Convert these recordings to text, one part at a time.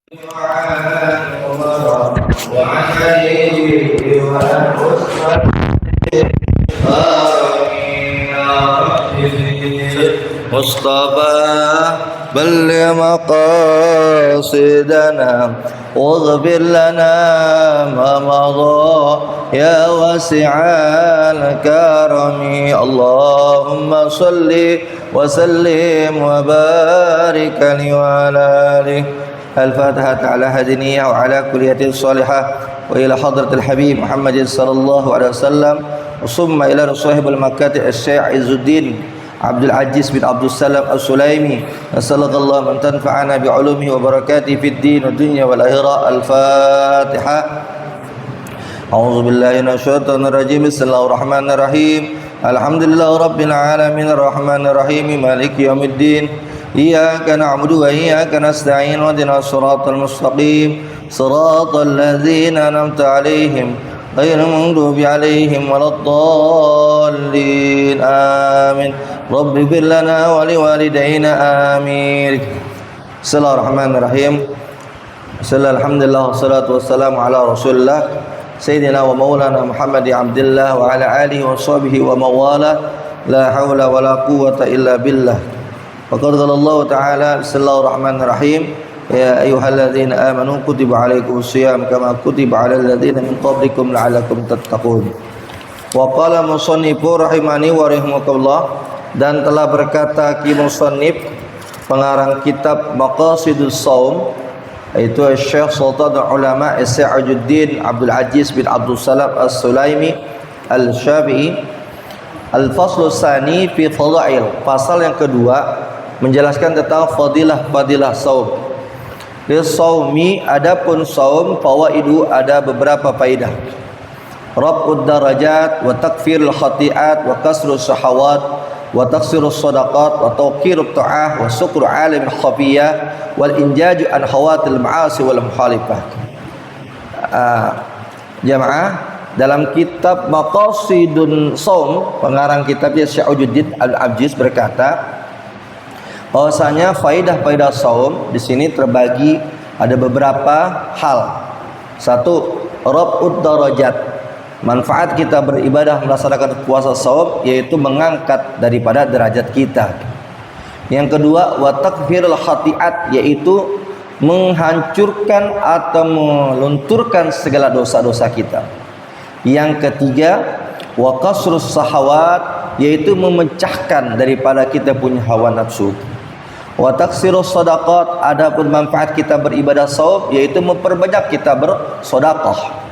وعن علي وعن مصطفى بلغ مقاصدنا واغفر لنا ما مضى يا واسع الكرم اللهم صل وسلم وبارك عليه وعلى آله. الفاتحة على هدنية وعلى كلية الصالحة وإلى حضرة الحبيب محمد صلى الله عليه وسلم وثم إلى صاحب المكاتب الشيخ عز الدين عبد العزيز بن عبد السلام السليمي نسأل الله أن تنفعنا بعلومه وبركاته في الدين والدنيا والآخرة. الفاتحة. أعوذ بالله من الشيطان الرجيم. بسم الله الرحمن الرحيم. الحمد لله رب العالمين الرحمن الرحيم مالك يوم الدين إياك نعبد وإياك نستعين واهدنا الصراط المستقيم صراط الذين أنعمت عليهم غير المغضوب عليهم ولا الضالين آمين. رب اغفر لنا ولوالدينا آمين. بسم الله الرحمن الرحيم. الحمد لله والصلاة والسلام على رسول الله سيدنا ومولانا محمد عبد الله وعلى آله وصحبه ومواله لا حول ولا قوة إلا بالله. وقد قال الله تعالى بسم الله الرحمن الرحيم يا أيها الذين آمنوا كتب عليكم الصيام كما كتب على الذين من قبلكم لعلكم تتقون. وقال مصنف rahimani wa rahimakumullah, dan telah berkata Ki Musannif pengarang kitab Maqasidus Shaum yaitu Syekh Sultan Ulama Sa'aduddin Abdul Aziz bin Abdul Salam As-Sulaimi Al-Syafi'i. Al-Faslu Tsani fi Fadail, pasal yang kedua menjelaskan tentang fadilah saum. Di saumi adapun saum fawaidu ada beberapa faedah. Raf'ud darajat wa takfirul khati'at wa kasrus syahawat wa taksirus sadaqat wa tawqirut ta'ah wa syukru alimil khafiyah wal injaju an khawatil ma'asi wal mukhalifah. Jamaah, dalam kitab Maqasidun Shaum pengarang kitabnya Syekh Ujuddin Al-Abjiz berkata bahwasanya faidah-faidah saum di sini terbagi ada beberapa hal. Satu, raf'ud darajat, manfaat kita beribadah melaksanakan puasa saum yaitu mengangkat daripada derajat kita. Yang kedua, wa takfirul khati'at, yaitu menghancurkan atau melunturkan segala dosa-dosa kita. Yang ketiga, wa kasrus sahawat, yaitu memecahkan daripada kita punya hawa nafsu. Wa taksirus sadaqat, adapun manfaat kita beribadah saum yaitu memperbanyak kita bersedekah.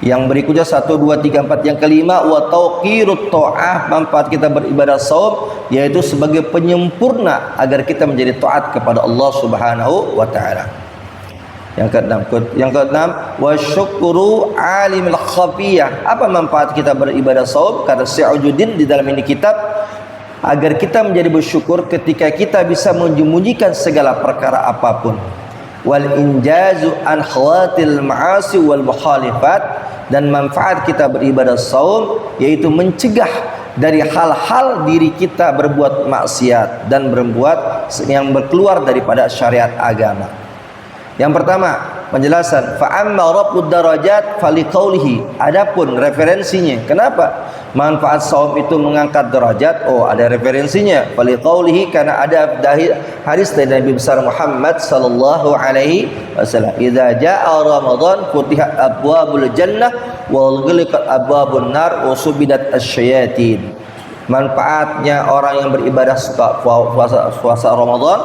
Yang berikutnya 1 2 3 4. Yang kelima, wa tawqirut ta'ah, manfaat kita beribadah saum yaitu sebagai penyempurna agar kita menjadi taat kepada Allah Subhanahu wa taala. Yang keenam, wa syukru alimil khafiyah. Apa manfaat kita beribadah saum? Kata Syekh Ujuddin di dalam ini kitab, agar kita menjadi bersyukur ketika kita bisa menyembunyikan segala perkara apapun. Wal injazu an khawatil ma'asi wal mukhalifat, dan manfaat kita beribadah saum yaitu mencegah dari hal-hal diri kita berbuat maksiat dan berbuat yang berkeluar daripada syariat agama. Yang pertama, penjelasan fa amma raf'ud darajat faliqaulihi, adapun referensinya kenapa manfaat saum itu mengangkat derajat, ada referensinya. Faliqaulihi, karena ada hadis dari Nabi besar Muhammad sallallahu alaihi wasallam, idza jaa ramadan futihat abwabul jannah wa ghliqat abwabun nar wa subidat asyayatin. Manfaatnya orang yang beribadah puasa Ramadan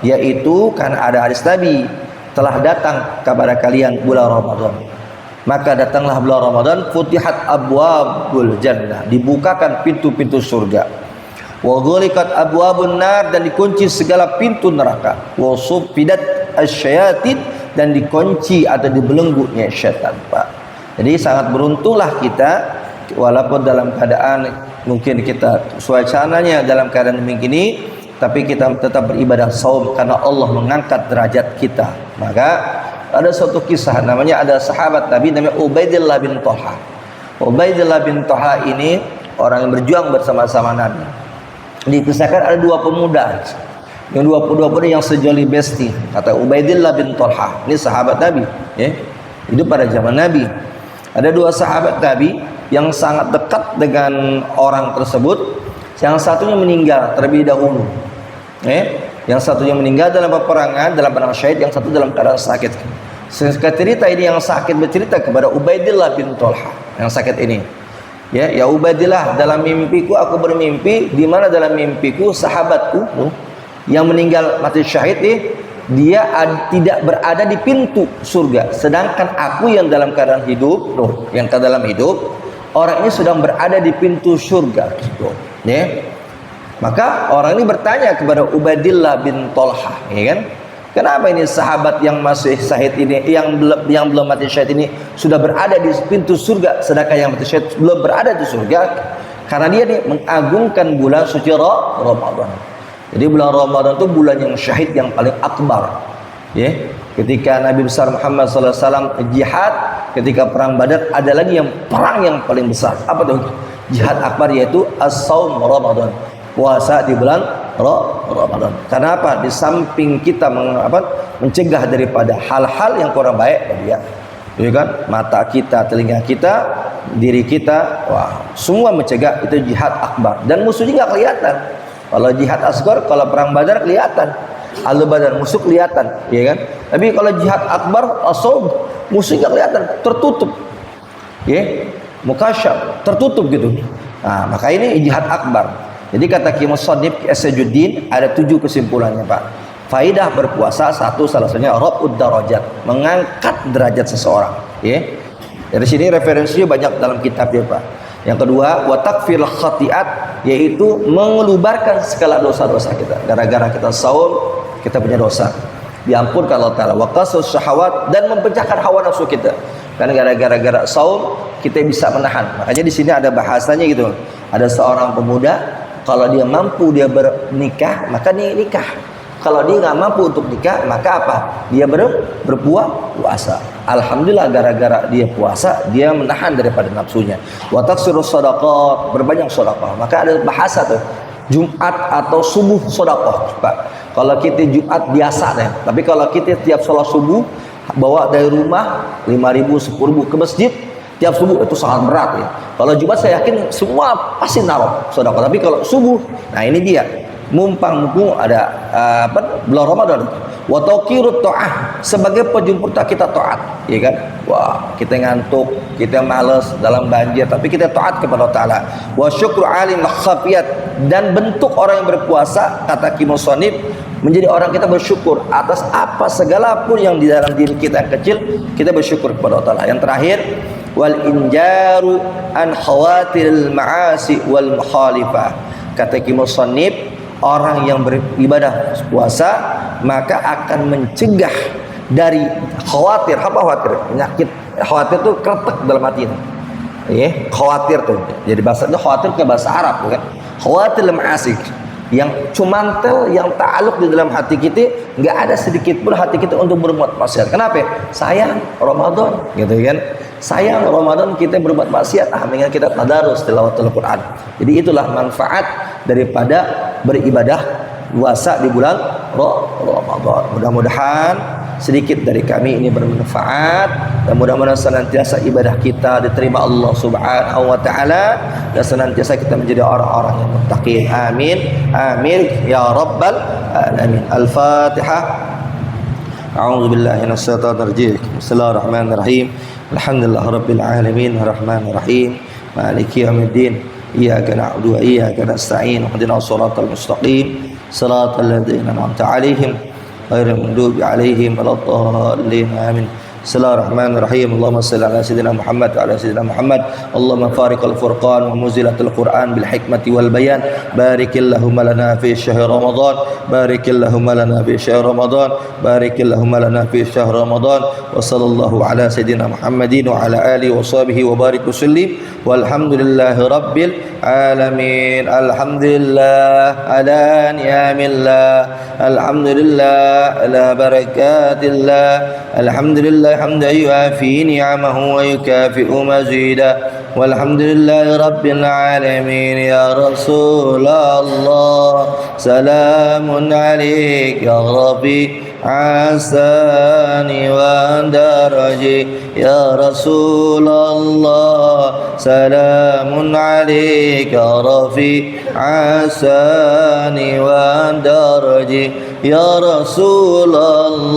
yaitu karena ada hadis Nabi, telah datang kepada kalian bulan Ramadan, maka datanglah bulan Ramadan, futihat abwabul jannah, dibukakan pintu-pintu surga, wa ghuliqat abwabun nar, dan dikunci segala pintu neraka, wa sufidat asyayatin, dan dikunci atau dibelenggunya syaitan. Pak, jadi sangat beruntunglah kita, walaupun dalam keadaan mungkin kita suasananya dalam keadaan begini, tapi kita tetap beribadah saum karena Allah mengangkat derajat kita. Maka ada suatu kisah, namanya ada sahabat Nabi namanya Ubaidillah bin Talha. Ubaidillah bin Talha ini orang yang berjuang bersama-sama Nabi. Dikisahkan ada dua pemuda. Yang 20 yang sejoli besti, kata Ubaidillah bin Talha. Ini sahabat Nabi, ya. Hidup pada zaman Nabi. Ada 2 sahabat Nabi yang sangat dekat dengan orang tersebut. Yang satunya meninggal terlebih dahulu. Yang satunya meninggal dalam peperangan, dalam perang syahid, yang satu dalam keadaan sakit. Singkat cerita ini yang sakit bercerita kepada Ubaidillah bin Talha yang sakit ini. Ya Ubaidillah, dalam mimpiku aku bermimpi, di mana dalam mimpiku sahabatku yang meninggal mati syahid dia tidak berada di pintu surga, sedangkan aku yang dalam keadaan hidup, yang ke dalam hidup, orang ini sedang berada di pintu surga. Ya. Maka orang ini bertanya kepada Ubaidillah bin Talha, ya kan? Kenapa ini sahabat yang masih syahid ini, yang belum mati syahid ini sudah berada di pintu surga, sedangkan yang mati syahid belum berada di surga? Karena dia nih mengagungkan bulan suci Ramadan. Jadi bulan Ramadan itu bulan yang syahid yang paling akbar. Ya, ketika Nabi besar Muhammad SAW jihad, ketika perang Badar, ada lagi yang perang yang paling besar. Apa tuh? Jihad akbar, yaitu as-saum Ramadan. Puasa di bulan Ramadan. Karena apa? Di samping kita mencegah daripada hal-hal yang kurang baik ya kan? Mata kita, telinga kita, diri kita, semua mencegah, itu jihad akbar. Dan musuhnya nggak kelihatan. Kalau jihad asghar, kalau perang Badar kelihatan. Al-Badar musuh kelihatan, ya kan? Tapi kalau jihad akbar, as-saum, musuh nggak kelihatan, tertutup. Ya, mukasyaf, tertutup gitu. Nah, maka ini jihad akbar. Jadi kata Ki Musannif As-Sajuddin, ada 7 kesimpulannya, Pak. Faidah berpuasa, satu, salah satunya raf'ud darajat, mengangkat derajat seseorang, ya. Dari sini referensinya banyak dalam kitab ya, Pak. Yang kedua, wa takfirul khati'at, yaitu mengelubarkan segala dosa-dosa kita. Gara-gara kita saum, kita punya dosa, diampunkan Allah Ta'ala. Wa qasus syahawat, dan mempecahkan hawa nafsu kita. Kan gara-gara saum kita bisa menahan. Makanya di sini ada bahasanya gitu. Ada seorang pemuda, kalau dia mampu dia bernikah, maka dia nikah. Kalau dia nggak mampu untuk nikah, maka apa? Dia berpuasa. Alhamdulillah, gara-gara dia puasa, dia menahan daripada nafsunya. Wa taksirus shadaqat, berbanyak sedekah. Maka ada bahasa tuh, Jumat atau subuh sedekah, Pak. Kalau kita Jumat biasa deh, tapi kalau kita tiap sholat subuh bawa dari rumah 5.000, 10.000 ke masjid tiap subuh, itu sangat berat ya. Kalau Jumat saya yakin semua pasti naruh sedekah, tapi kalau subuh, nah ini dia. Mumpung ada bulan Ramadan, wa taqirut ta'ah, sebagai penjemput kita taat, ya kan? Wah, kita ngantuk, kita malas dalam banjir, tapi kita taat kepada Allah Ta'ala. Wa syukru alim khafiyat, dan bentuk orang yang berpuasa, kata Ki Musannif, menjadi orang kita bersyukur atas apa segala pun yang di dalam diri kita yang kecil, kita bersyukur kepada Allah Ta'ala. Yang terakhir, wal injaru an khawatiril ma'asi wal mukhalifah, kata Ki Musannif, orang yang beribadah puasa maka akan mencegah dari khawatir. Apa khawatir? Penyakit. Khawatir itu kretek dalam hati itu. Ya, khawatir tuh. Jadi bahasa itu khawatir ke bahasa Arab, kan? Khawatir ma'asik, yang cumantel, yang ta'aluk di dalam hati kita, nggak ada sedikit pun hati kita untuk berbuat maksiat. Kenapa? Sayang Ramadan, gitu kan? Sayang Ramadan kita berbuat maksiat, mendingan kita tadarus tilawatul Quran. Jadi itulah manfaat daripada beribadah puasa di bulan Ramadan. Mudah-mudahan sedikit dari kami ini bermanfaat, dan mudah-mudahan senantiasa ibadah kita diterima Allah Subhanahu wa taala, dan senantiasa kita menjadi orang-orang yang muttaqin. Amin. Amin ya rabbal alamin. Al-Fatihah. A'udzu billahi minasyaitonir rajim. Bismillahirrahmanirrahim. Alhamdulillahirabbil alamin, arrahmanir rahim, maliki yaumiddin. Iyyaka na'budu wa iyyaka nasta'in. Ihdinas siratal mustaqim, siratal ladzina an'amta 'alaihim ghairil maghdubi 'alaihim waladdallin. Amin. Bismillahirrahmanirrahim. Allahumma shalli ala sayyidina Muhammad wa ala sayyidina Muhammad. Allahumma fariqal furqan wa muzilatul Qur'an bil hikmati wal bayan. Barikillahumma lana fi syahr Ramadan. Barikillahumma lana fi syahr Ramadan. Barikillahumma lana fi syahr Ramadan. Wa sallallahu ala sayyidina Muhammadin wa ala alihi wa sahbihi wa barik wa sallim. Walhamdulillahi rabbil alamin. Alhamdulillah ala ni'amillah. Alhamdulillah ala barakatillah. Alhamdulillah hamdan yuafi ni'amahu wa yukafi'u mazida. walhamdulillahi rabbil alamin. Ya Rasulullah, salamun alaik ya Rabbi asani wa daraji. Ya Rasulullah, salamun alaik ya Rabbi asani wa daraji. Ya Rasulullah,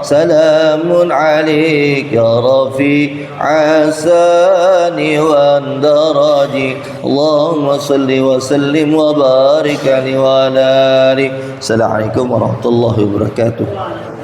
salamun alaik ya Rabbi asani wa daraji. Allahumma salli wa sallim wa barik alaihi wa ala alihi. Assalamualaikum warahmatullahi wabarakatuh.